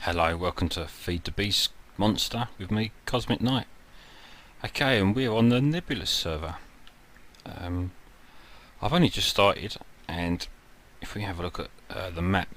Hello, welcome to Feed the Beast Monster with me, Cosmic Knight. Okay, and we're on the Nebulous server. I've only just started, and if we have a look at the map,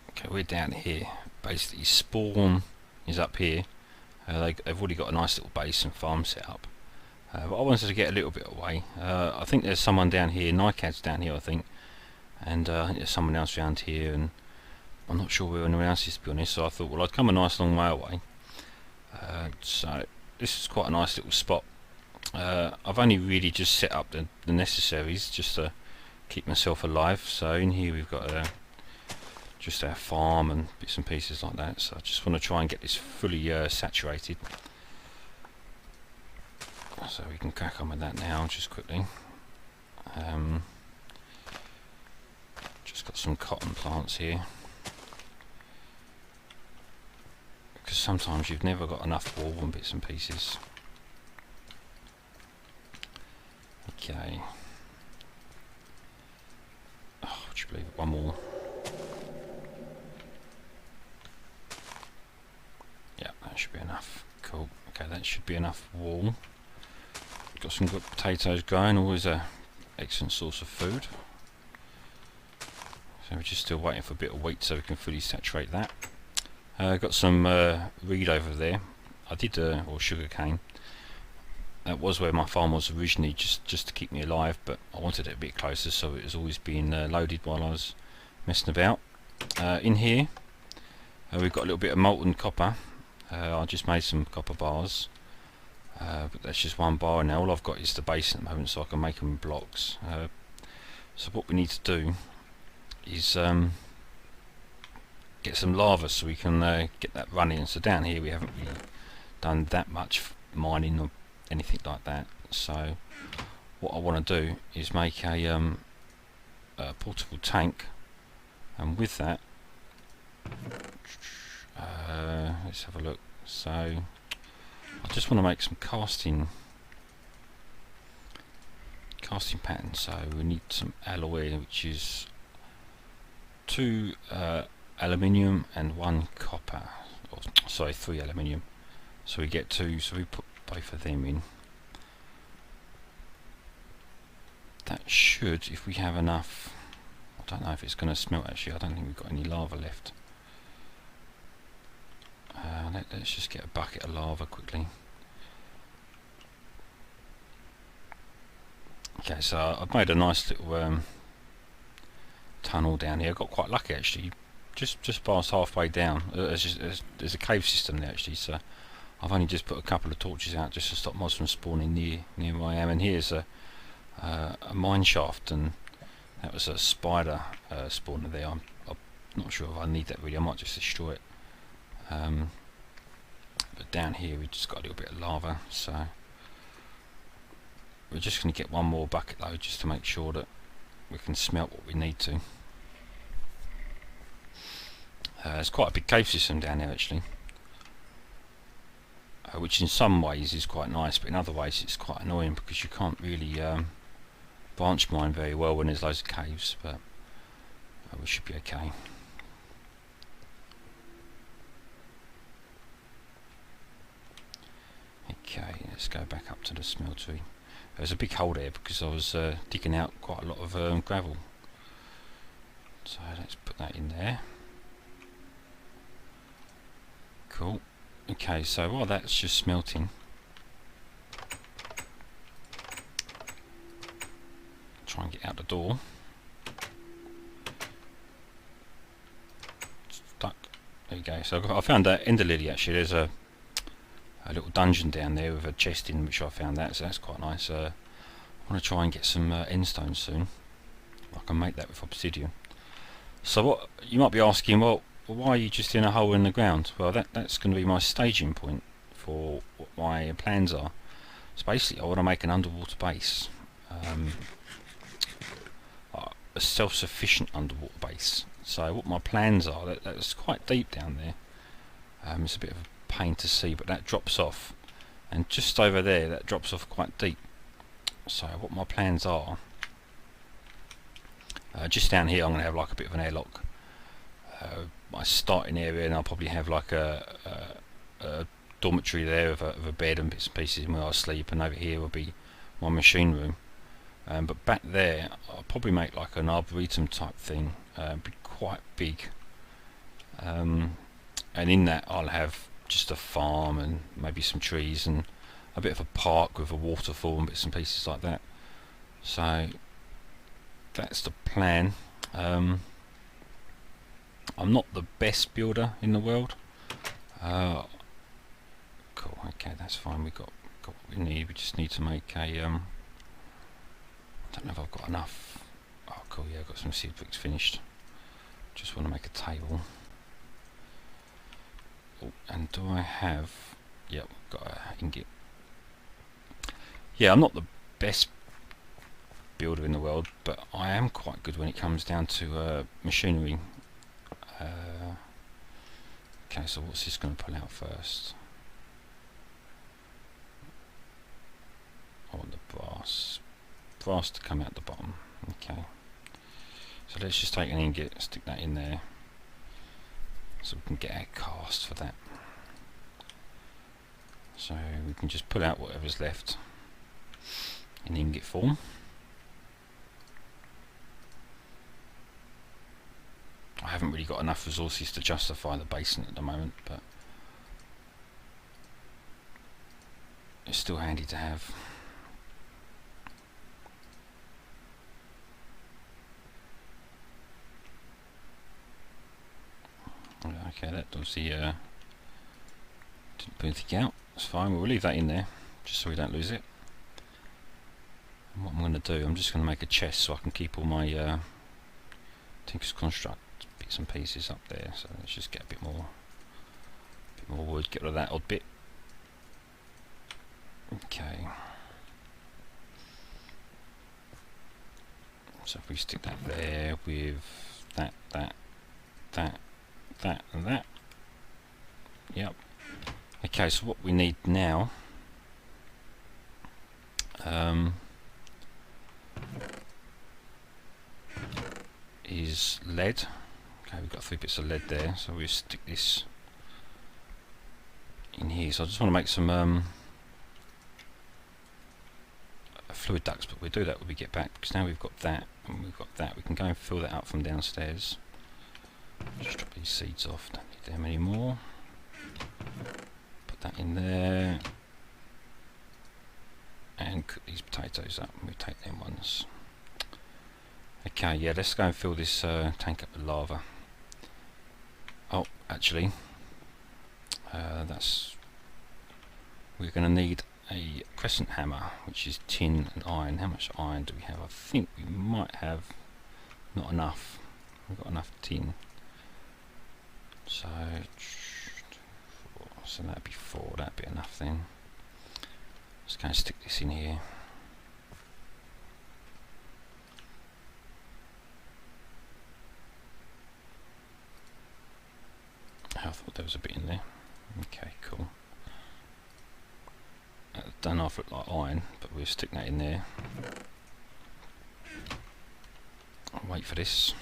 okay, we're down here. Basically, spawn is up here. They've already got a nice little base and farm set up. But I wanted to get a little bit away. I think there's someone down here, Nycad's down here, I think, and I think there's someone else around here, and I'm not sure where anyone else is, to be honest, so I thought, well, I'd come a nice long way away. So this is quite a nice little spot. I've only really just set up the necessaries just to keep myself alive. So in here we've got just our farm and bits and pieces like that. So I just want to try and get this fully saturated. So we can crack on with that now, just quickly. Just got some cotton plants here. Because sometimes you've never got enough wool and bits and pieces. Okay. Oh, would you believe it? One more. Yeah, that should be enough. Cool. Okay, that should be enough wool. Got some good potatoes growing, always a excellent source of food. So we're just still waiting for a bit of wheat so we can fully saturate that. Got some reed over there. I did, or sugar cane. That was where my farm was originally, just to keep me alive, but I wanted it a bit closer, so it was always being loaded while I was messing about. In here, we've got a little bit of molten copper. I just made some copper bars, but that's just one bar now. All I've got is the base at the moment, so I can make them in blocks. So what we need to do is get some lava so we can get that running. So down here we haven't really done that much mining or anything like that. So what I want to do is make a portable tank, and with that, let's have a look. So I just want to make some casting patterns. So we need some alloy, which is 2 aluminium and 1 copper, or sorry, 3 aluminium. So we get 2, so we put both of them in. That should, if we have enough, I don't know if it's going to smelt actually, I don't think we've got any lava left. Let's just get a bucket of lava quickly. Okay, so I've made a nice little tunnel down here. I got quite lucky actually. Just past halfway down, there's a cave system there actually, so I've only just put a couple of torches out just to stop mods from spawning near where I am. And here's a mine shaft, and that was a spider spawner there. I'm not sure if I need that really, I might just destroy it. But down here we just got a little bit of lava, so we're just going to get one more bucket though, just to make sure that we can smelt what we need to. There's quite a big cave system down there actually, which in some ways is quite nice, but in other ways it's quite annoying because you can't really branch mine very well when there's loads of caves, but we should be okay. Okay, let's go back up to the smeltery. There's a big hole there because I was digging out quite a lot of gravel. So let's put that in there. Cool. Okay, so while that's just smelting, try and get out the door. Stuck. There you go. So I found that ender lily actually. There's a little dungeon down there with a chest in which I found that, so that's quite nice. I want to try and get some end stones soon. I can make that with obsidian. So what you might be asking, well, why are you just in a hole in the ground? Well, that's going to be my staging point for what my plans are. So basically I want to make an underwater base, a self-sufficient underwater base. So what my plans are, that's quite deep down there. It's a bit of a pain to see, but that drops off, and just over there that drops off quite deep. So what my plans are, just down here I'm going to have like a bit of an airlock, my starting area, and I'll probably have like a dormitory there with a bed and bits and pieces where I sleep, and over here will be my machine room. But back there I'll probably make like an arboretum type thing, be quite big, and in that I'll have just a farm and maybe some trees and a bit of a park with a waterfall and bits and pieces like that. So that's the plan. I'm not the best builder in the world. Cool, okay, that's fine. We've got what we need. We just need to make a I don't know if I've got enough. Oh cool, yeah, I've got some seed bricks finished. Just want to make a table. Oh, and do I have, yep, got an ingot. Yeah, I'm not the best builder in the world, but I am quite good when it comes down to machinery. Okay, so what's this going to pull out first? I want the brass to come out the bottom. Okay, so let's just take an ingot, stick that in there, so we can get our cast for that. So we can just pull out whatever's left in ingot form. I haven't really got enough resources to justify the basin at the moment, but it's still handy to have. Okay, that does the didn't put anything out. That's fine. We'll leave that in there just so we don't lose it. And what I'm going to do, I'm just going to make a chest so I can keep all my Tinker's Construct bits and pieces up there. So let's just get a bit more wood, get rid of that odd bit. Okay. So if we stick that there with that, and that. Yep. Okay, so what we need now is lead. Okay, we've got 3 bits of lead there, so we'll stick this in here. So I just want to make some fluid ducts, but we'll do that when we get back, because now we've got that and we've got that. We can go and fill that up from downstairs. Just drop these seeds off, don't need them anymore. Put that in there and cook these potatoes up, and we'll take them ones. Okay, yeah, let's go and fill this tank up with lava. Oh, actually, we're going to need a crescent hammer, which is tin and iron. How much iron do we have? I think we might have not enough. We've got enough tin. So that'd be 4, that'd be enough then. Just going to stick this in here. I thought there was a bit in there. Okay, cool. That don't half look like iron, but we'll stick that in there. I'll wait for this.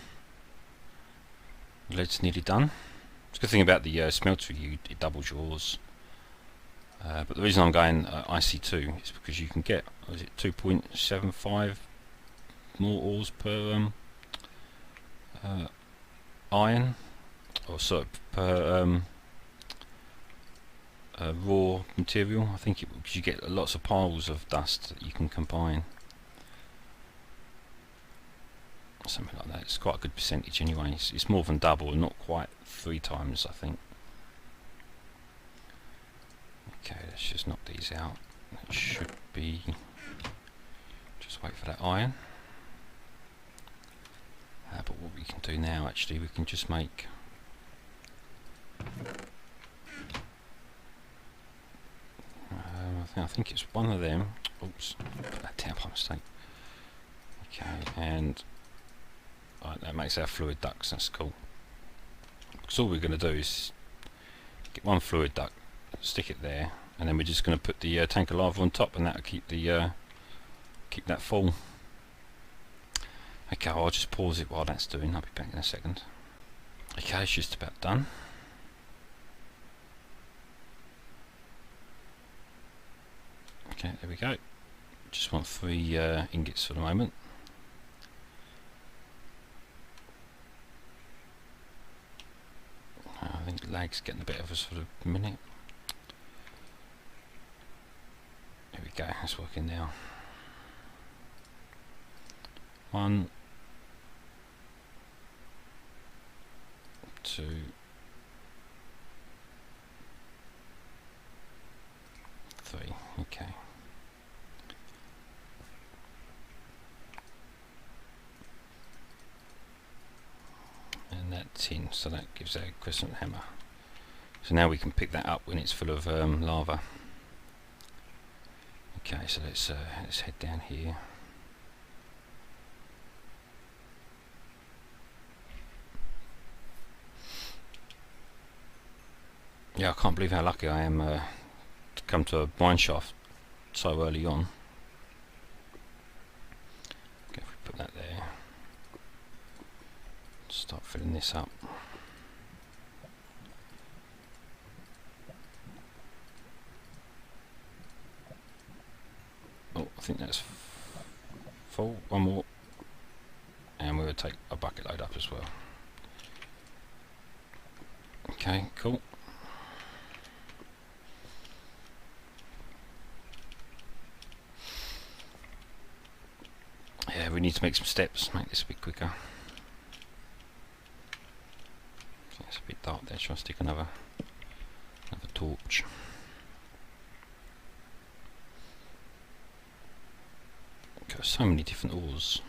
The lead's nearly done. It's a good thing about the smelter, it doubles yours. But the reason I'm going IC2 is because you can get, what is it, 2.75 more ores per iron, or so per raw material. I think because you get lots of piles of dust that you can combine. Something like that. It's quite a good percentage anyway. It's more than double, and not quite 3 times, I think. Okay, let's just knock these out. That should be. Just wait for that iron. But what we can do now, actually, we can just make. I think it's one of them. Oops, put that down by mistake. Okay, and. Right, that makes our fluid ducts, that's cool. Because all we're going to do is get one fluid duct, stick it there, and then we're just going to put the tank of lava on top, and that'll keep the keep that full. Okay, I'll just pause it while that's doing. I'll be back in a second. Okay, it's just about done. Okay, there we go. Just want 3 ingots for the moment. I think lag's getting the better of us for the minute. There we go, that's working now. 1, 2, 3, okay. And that's in, so that gives a crescent hammer. So now we can pick that up when it's full of lava. Okay, so let's head down here. Yeah, I can't believe how lucky I am to come to a mine shaft so early on. Okay, if we put that there, start filling this up. Oh, I think that's full. One more, and we will take a bucket load up as well. Okay, cool. Yeah, we need to make some steps, make this a bit quicker. It's a bit dark there, try to stick another torch. Got so many different ores.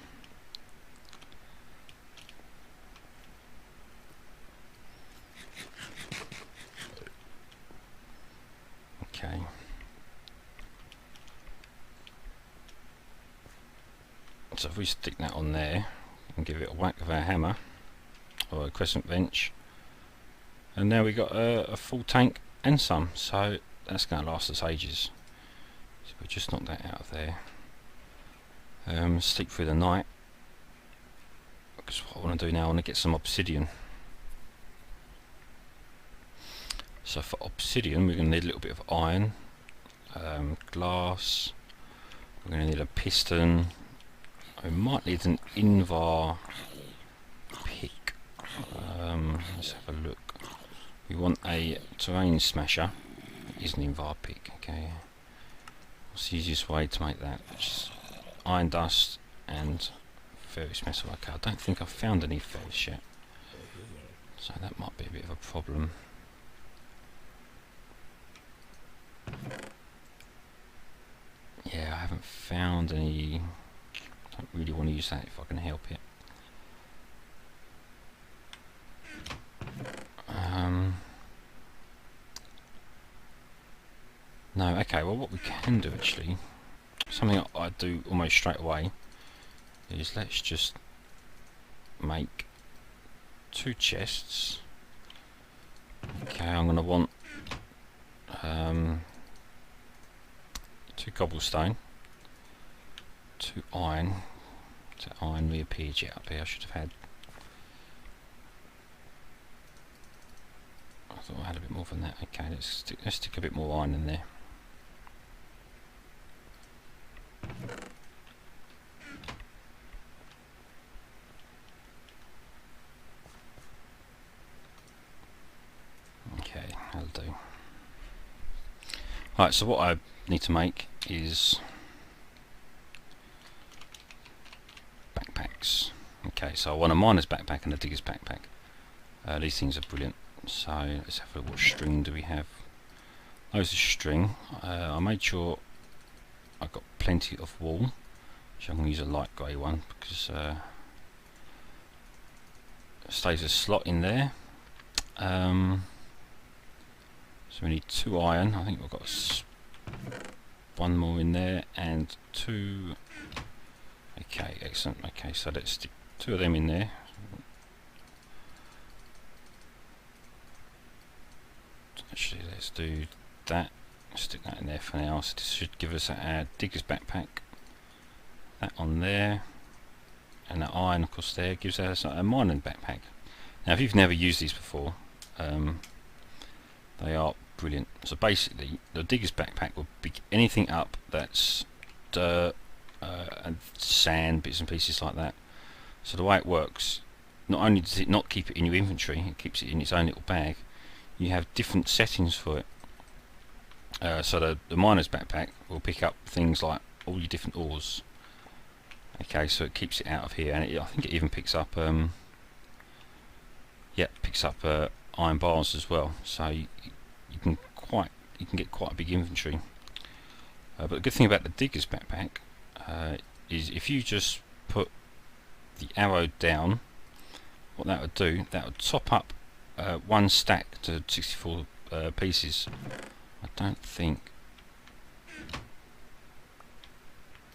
Okay. So if we stick that on there and give it a whack of our hammer or a crescent wrench, and now we got a full tank and some, so that's going to last us ages. So we just knock that out of there. Stick through the night, because what I want to do now, I want to get some obsidian. So for obsidian we're going to need a little bit of iron, glass, we're going to need a piston, we might need an invar pick. Let's have a look. We want a terrain smasher. It is an invar pick. Okay. What's the easiest way to make that? Just iron dust and ferrous metal. Okay, I don't think I've found any ferrous yet, so that might be a bit of a problem. Yeah, I haven't found any. Don't really want to use that if I can help it. No, okay, well what we can do actually, something I do almost straight away, is let's just make 2 chests. Okay, I'm going to want 2 cobblestone, 2 iron. So iron reappeared yet up here, I should have had. I thought I had a bit more than that. Okay, let's stick a bit more iron in there. Okay, that'll do. Right, so what I need to make is backpacks. Okay, so I want a miner's backpack and a digger's backpack. These things are brilliant. So let's have a look. What string do we have? Loads of string. I made sure I got plenty of wool, which I'm going to use a light grey one because it stays a slot in there. So we need 2 iron. I think we've got 1 more in there and 2. Okay, excellent. Okay, so let's stick 2 of them in there. Actually, let's do that. Stick that in there for now. So this should give us a digger's backpack. That on there, and that iron, of course, there gives us a mining backpack. Now if you've never used these before, they are brilliant. So basically the digger's backpack will pick anything up that's dirt and sand, bits and pieces like that. So the way it works, not only does it not keep it in your inventory, it keeps it in its own little bag. You have different settings for it. So the miner's backpack will pick up things like all your different ores. Okay, so it keeps it out of here, and I think it even picks up iron bars as well. So you can get quite a big inventory. But the good thing about the digger's backpack is if you just put the arrow down, what that would do, that would top up one stack to 64 pieces. I don't think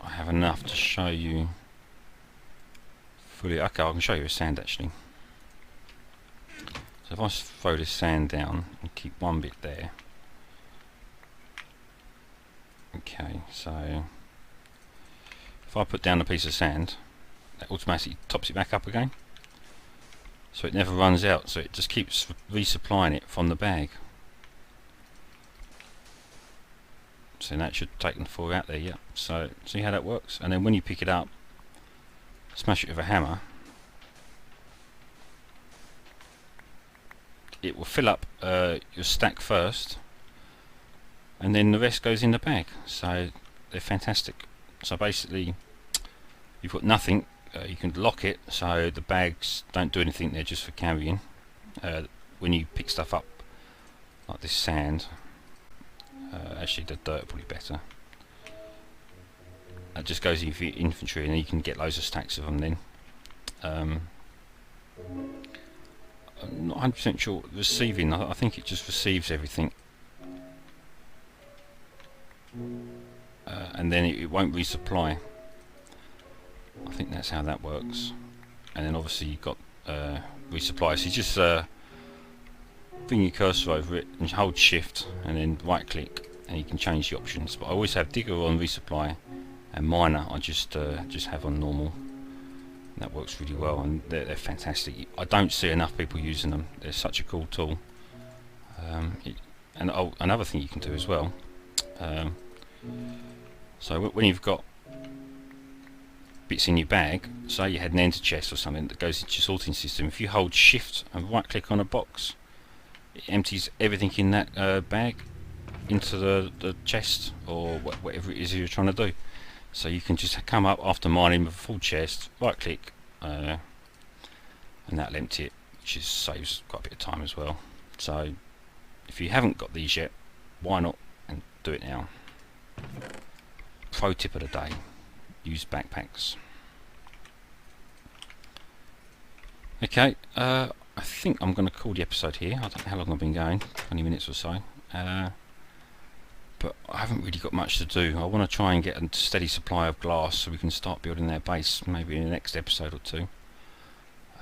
I have enough to show you fully. Okay, I can show you with sand actually. So if I throw this sand down and keep one bit there. Okay, so if I put down a piece of sand, that automatically tops it back up again. So it never runs out, so it just keeps resupplying it from the bag. So that should take the 4 out there, yeah. So see how that works? And then when you pick it up, smash it with a hammer, it will fill up your stack first, and then the rest goes in the bag. So they're fantastic. So basically you've got nothing, you can lock it so the bags don't do anything, they're just for carrying. When you pick stuff up like this sand, actually the dirt probably better, that just goes in for your inventory, and then you can get loads of stacks of them then. I'm not 100% sure receiving, I think it just receives everything, and then it won't resupply. I think that's how that works. And then obviously you've got resupply, so you just bring your cursor over it and hold shift and then right click, and you can change the options. But I always have digger on resupply, and miner I just have on normal. That works really well, and they're fantastic. I don't see enough people using them. They're such a cool tool. And another thing you can do as well, so when you've got bits in your bag, say you had an enter chest or something that goes into your sorting system, if you hold shift and right click on a box, it empties everything in that bag into the chest or whatever it is you're trying to do. So you can just come up after mining with a full chest, right click, and that'll empty it, which saves quite a bit of time as well. So if you haven't got these yet, why not and do it now. Pro tip of the day, use backpacks. Okay, I think I'm going to call the episode here. I don't know how long I've been going, 20 minutes or so. But I haven't really got much to do. I want to try and get a steady supply of glass so we can start building their base maybe in the next episode or two.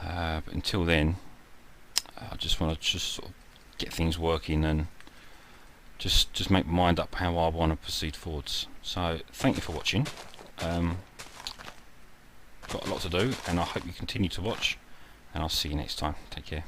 But until then, I just want to sort of get things working and just make my mind up how I want to proceed forwards. So thank you for watching. Got a lot to do, and I hope you continue to watch, and I'll see you next time. Take care.